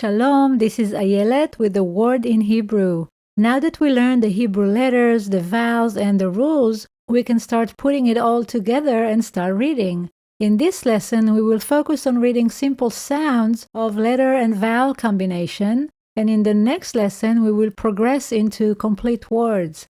Shalom, this is Ayelet with the word in Hebrew. Now that we learned the Hebrew letters, the vowels, and the rules, we can start putting it all together and start reading. In this lesson, we will focus on reading simple sounds of letter and vowel combination, and in the next lesson, we will progress into complete words.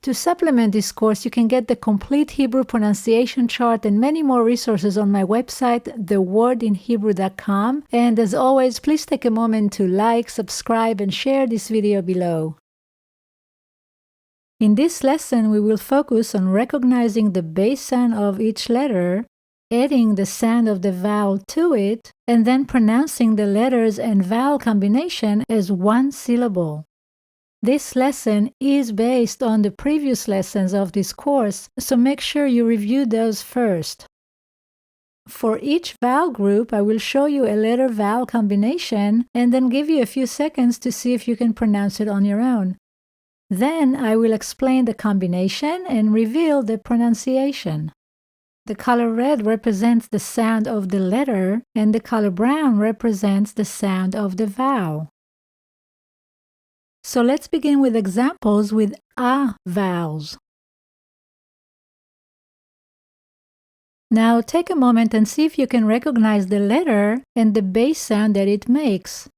To supplement this course, you can get the complete Hebrew pronunciation chart and many more resources on my website, thewordinhebrew.com. And as always, please take a moment to like, subscribe, and share this video below. In this lesson, we will focus on recognizing the base sound of each letter, adding the sound of the vowel to it, and then pronouncing the letters and vowel combination as one syllable. This lesson is based on the previous lessons of this course, so make sure you review those first. For each vowel group, I will show you a letter-vowel combination and then give you a few seconds to see if you can pronounce it on your own. Then I will explain the combination and reveal the pronunciation. The color red represents the sound of the letter, and the color brown represents the sound of the vowel. So let's begin with examples with A vowels. Now take a moment and see if you can recognize the letter and the base sound that it makes.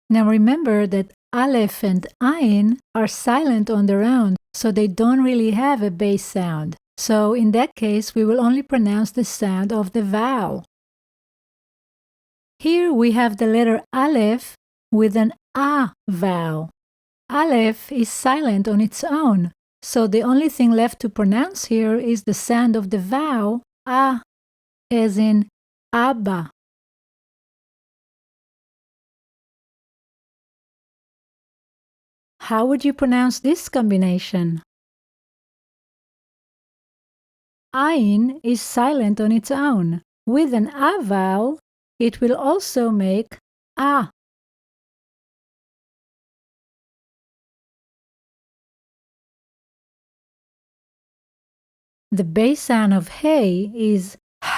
Now remember that Aleph and Ayin are silent on their own, so they don't really have a base sound. So in that case, we will only pronounce the sound of the vowel. Here we have the letter Aleph with an A vowel. Aleph is silent on its own, so the only thing left to pronounce here is the sound of the vowel A, as in Abba. How would you pronounce this combination? Ayin is silent on its own. With an A vowel, it will also make A. The base sound of Hey is H.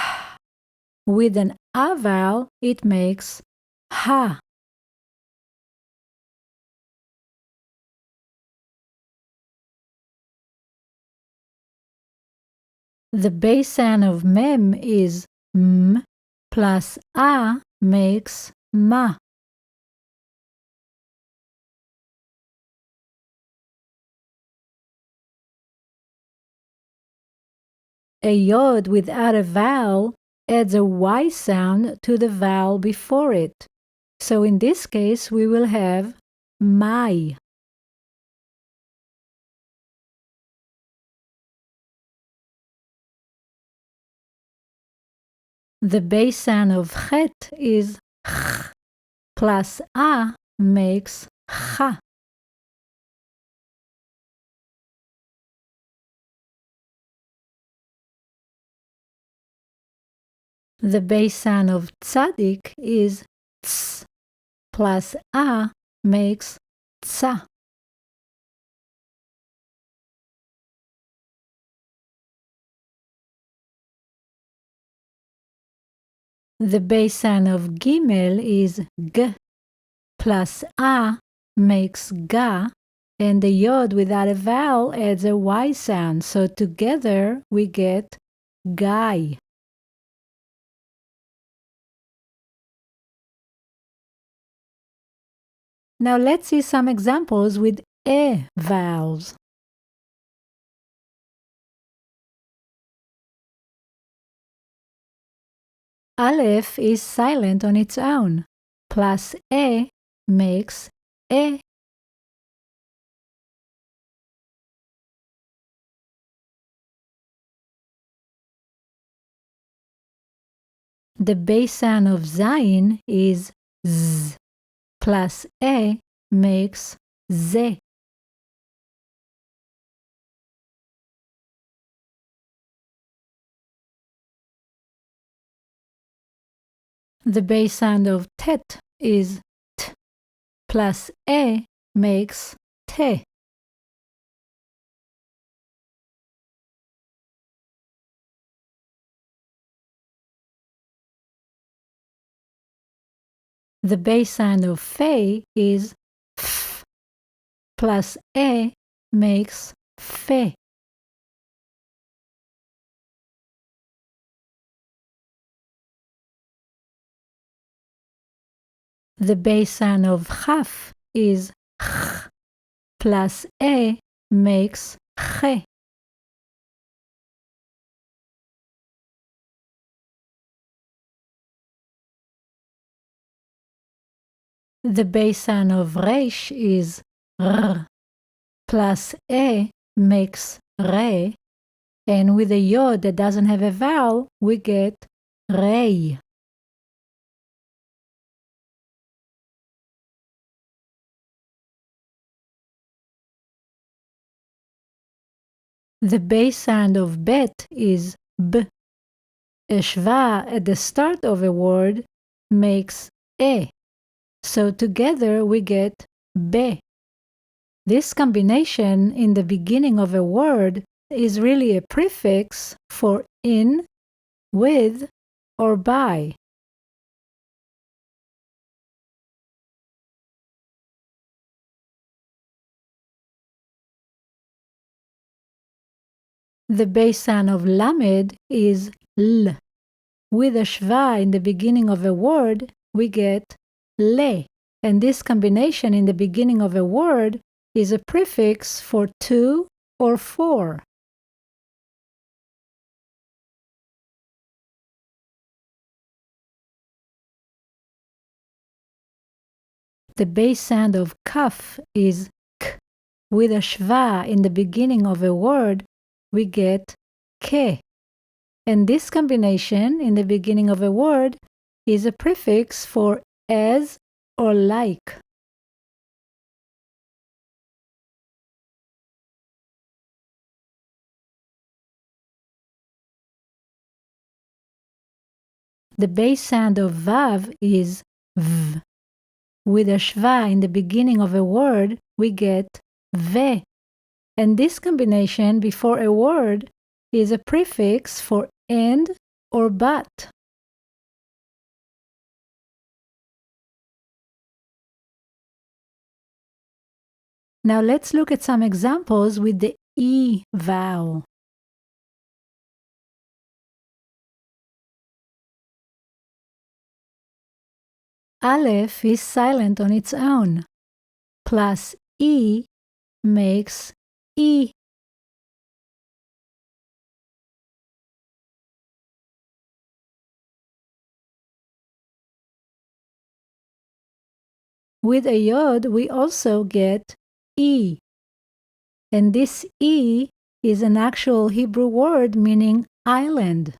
With an A vowel, it makes Ha. The base sound of Mem is M, plus A makes Ma. A Yod without a vowel adds a Y sound to the vowel before it. So in this case, we will have Mai. The base sound of Chet is Ch, plus A makes Cha. The base sound of Tzadik is Ts, plus A makes Tza. The base sound of Gimel is G, plus A makes Ga, and the Yod without a vowel adds a Y sound, so together we get Gai. Now let's see some examples with E vowels. Aleph is silent on its own, plus E makes E. The base sound of Zayin is Z, plus E makes Ze. The base sound of Tet is T, plus E makes Te. The base sound of fe is f, plus e makes fe. The base sound of chaf is ch, plus e makes che. The base sound of resh is r, plus e makes re, and with a yod that doesn't have a vowel, we get rei. The base sound of bet is b. A shva at the start of a word makes e, so together we get be. This combination in the beginning of a word is really a prefix for in, with, or by. The base sound of lamed is l. With a shva in the beginning of a word, we get le, and this combination in the beginning of a word is a prefix for to or for. The base sound of kaf is k. With a shva in the beginning of a word, we get ke. And this combination in the beginning of a word is a prefix for as or like. The base sound of vav is v. With a shva in the beginning of a word, we get ve. And this combination before a word is a prefix for and or but. Now let's look at some examples with the E vowel. Aleph is silent on its own, plus E makes E. With a yod, we also get E. And this E is an actual Hebrew word meaning island.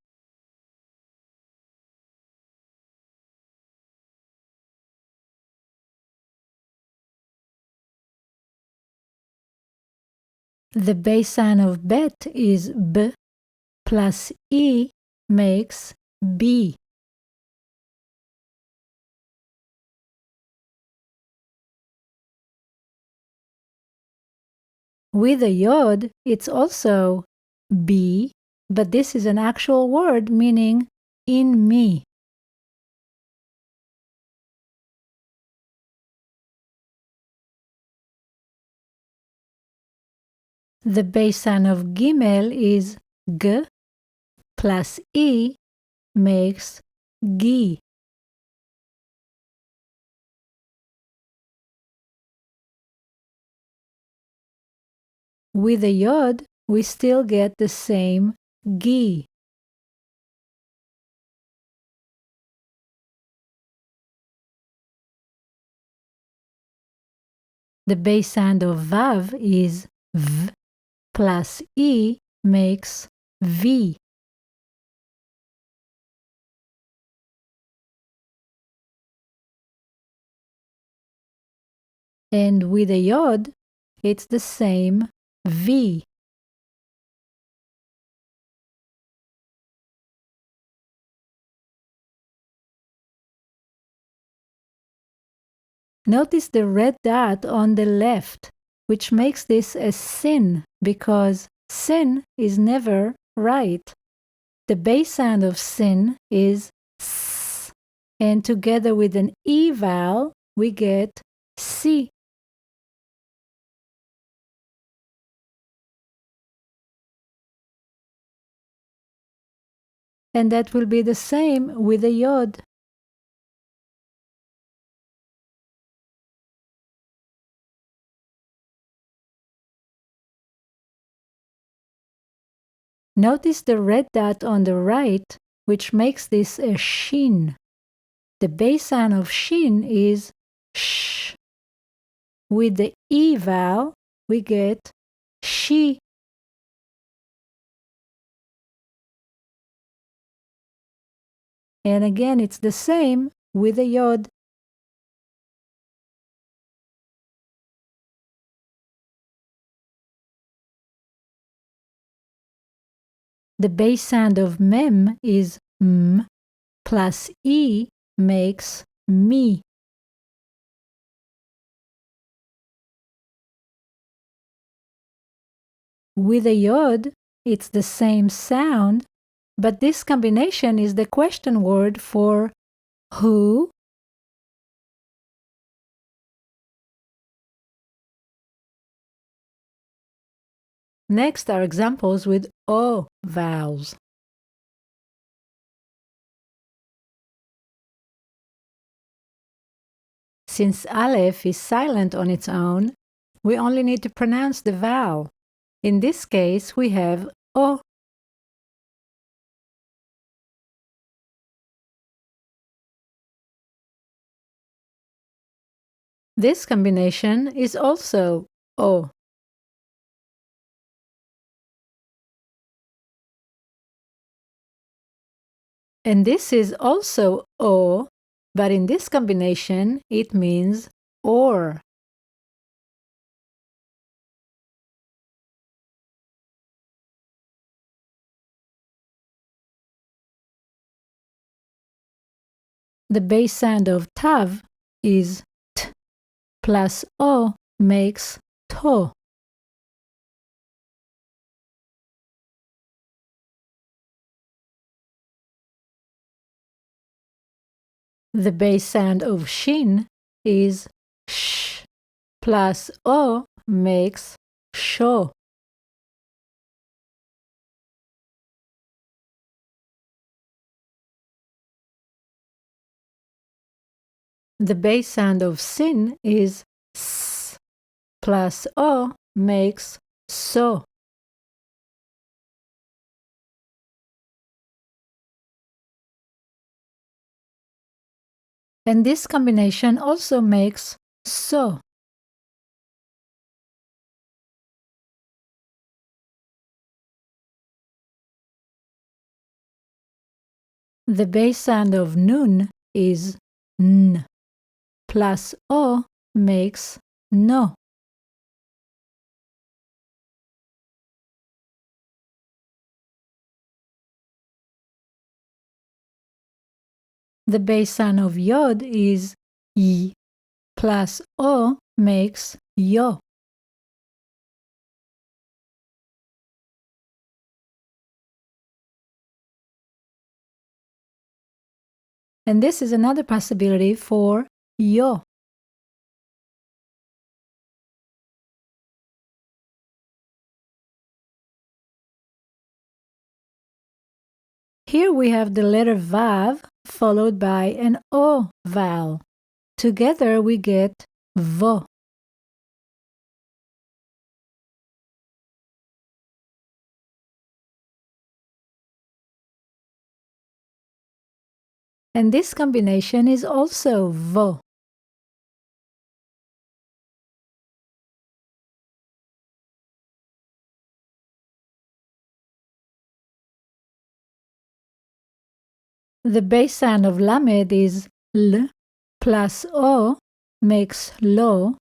The base sound of bet is b, plus E makes B. With a yod, it's also B, but this is an actual word meaning in me. The base sound of gimel is g, plus E makes gi. With a yod, we still get the same gi. The base sound of vav is v, plus E makes v. And with a yod, it's the same v. Notice the red dot on the left, which makes this a sin because sin is never right. The base sound of sin is s, and together with an E vowel, we get si. And that will be the same with a yod. Notice the red dot on the right, which makes this a shin. The base sound of shin is sh. With the E vowel, we get she. And again, it's the same with a yod. The base sound of mem is m, plus E makes me. With a yod, it's the same sound, but this combination is the question word for who. Next are examples with O vowels. Since Aleph is silent on its own, we only need to pronounce the vowel. In this case, we have O. This combination is also O. And this is also O, but in this combination, it means or. The base sound of tav is t, plus O makes to. The base sound of shin is sh, plus O makes sho. The base sound of sin is s, plus O makes so. And this combination also makes so. The base sound of nun is n, plus O makes no. The base sound of yod is y, plus O makes yo. And this is another possibility for yo. Here we have the letter vav followed by an o vowel. Together we get vo. And this combination is also vo. The base sound of lamed is l, plus o makes lo,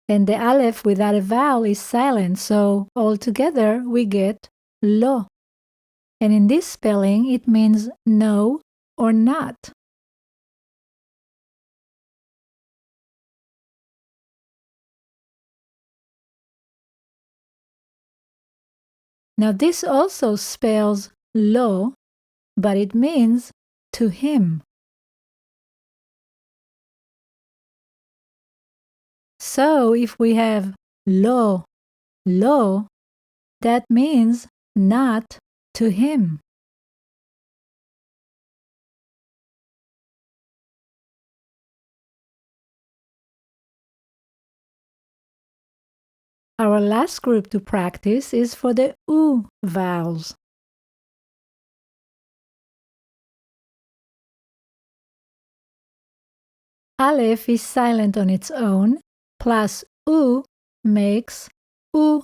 and the aleph without a vowel is silent, so altogether we get lo. And in this spelling, it means no or not. Now this also spells lo, but it means to him. So if we have lo, lo, that means not to him. Our last group to practice is for the U vowels. Aleph is silent on its own, plus U makes U.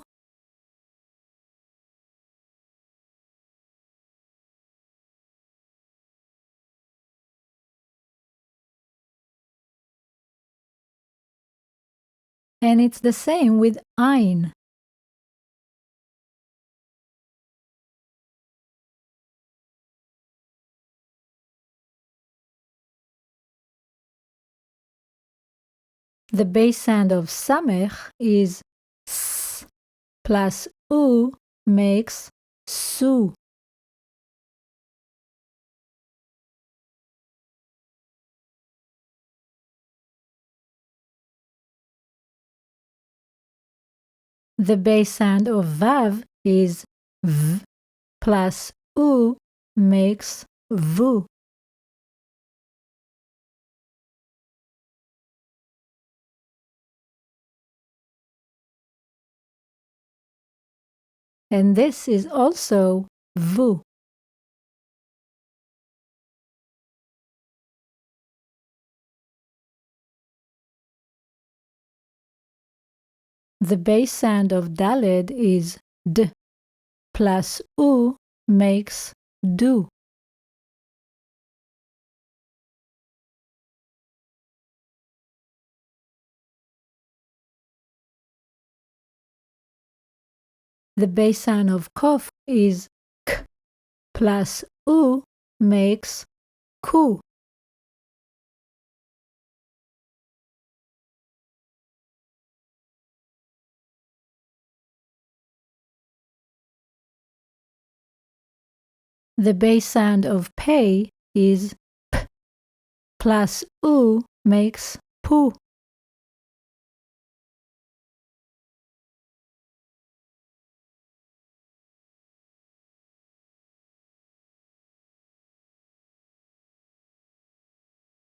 And it's the same with Ain. The base sound of Samech is S, plus U makes Su. The base sound of Vav is V, plus U makes Vu. And this is also Vu. The base sound of Daled is D, plus U makes Du. The base sound of Kof is K, plus U makes Ku. The base sound of Pei is P, plus U makes Pu.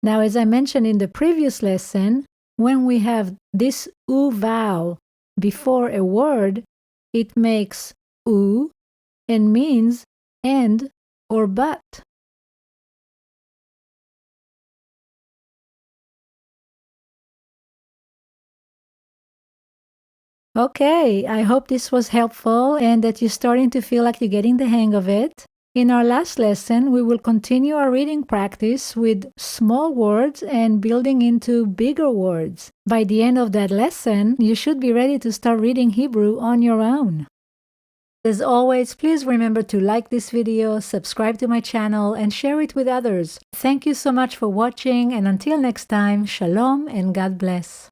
Now, as I mentioned in the previous lesson, when we have this U vowel before a word, it makes U and means and or but. Okay, I hope this was helpful and that you're starting to feel like you're getting the hang of it. In our last lesson, we will continue our reading practice with small words and building into bigger words. By the end of that lesson, you should be ready to start reading Hebrew on your own. As always, please remember to like this video, subscribe to my channel, and share it with others. Thank you so much for watching, and until next time, Shalom and God bless.